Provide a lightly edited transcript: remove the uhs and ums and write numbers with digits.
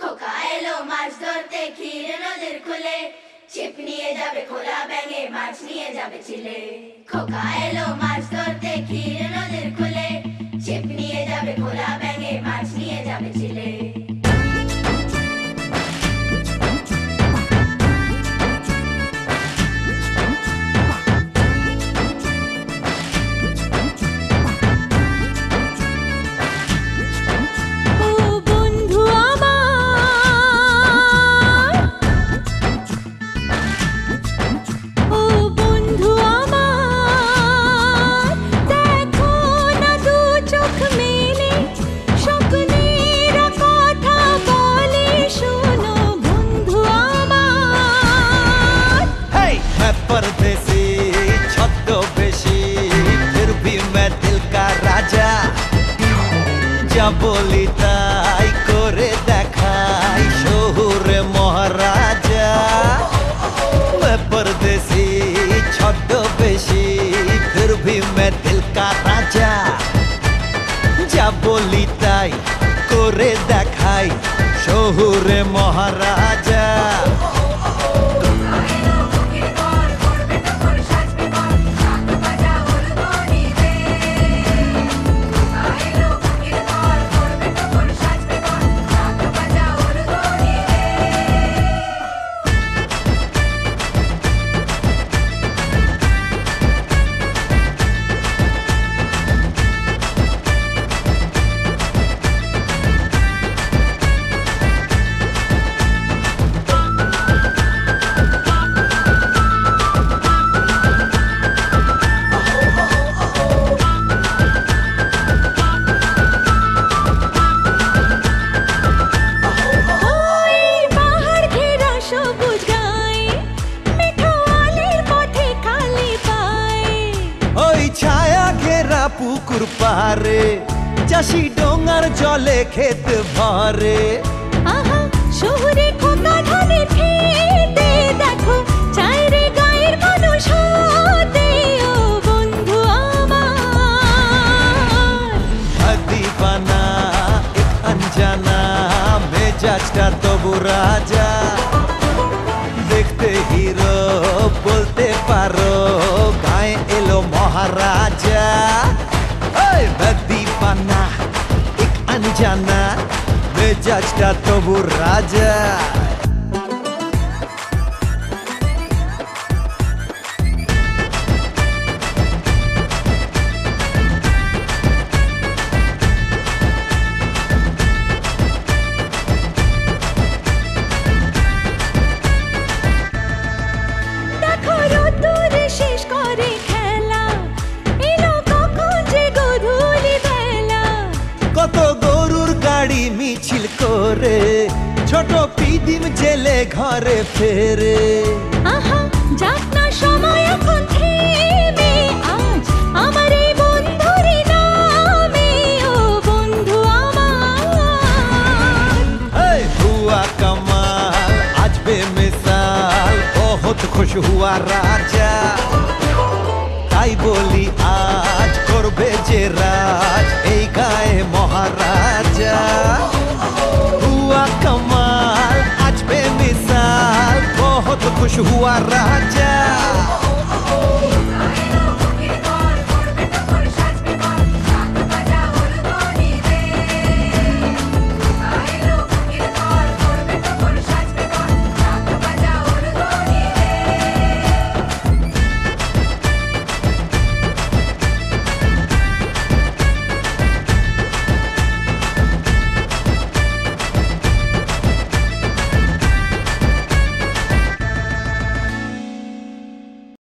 খোকা এলো মাছ ধরতে ক্ষীর নদীর কূলে, ছিপ নিয়ে যাবে খোলা ব্যাঙে, মাছ নিয়ে যাবে চিলে। খোকা এলো মাছ ধরতে ক্ষীর নদীর কূলে, ছিপ নিয়ে যাবে খোলা ব্যাঙে, মাছ নিয়ে যাবে চিলে। বলি তাই করে দেখাই শহুরে মহারাজা। परदेसी ছদ্মবেশী फिर भी मैं दिल का राजा। যা বলি তাই করে দেখাই শহুরে মহারাজা। পুকুর পারে চাষি ডোঙার জলে ক্ষেত ভরে। আহা শহুরে খোকা ধানের খেতে দেখো চাইরে গায়ের মানুষ হতে ও বন্ধু আমার। दीवाना एक अनजाना मेजाजটা তবু রাজা। দেখতে হিরো বলতে পারো গায়ে এলো মহারাজা। दीवाना एक अनजाना मेजाजটা তবু রাজা। দেখো রোদ্দুর শেষ করে খেলা, এলো কখন যে গধূলি বেলা। কত গরুর গাড়ি মিছিল করে ছোট পিদিম জেলে ঘরে ফেরে। আহা যাক না সময় এখন থেমে, আজ আমার এই বন্ধুর নামে ও বন্ধু আমার। हुआ कमाल आज बेमिसाल बहुत खुश हुआ राजा। তাই বলি আজ করবে যে রাজ এই গায়ে মহারাজা। हुआ कमाल आज बेमिसाल बहुत खुश हुआ राजा।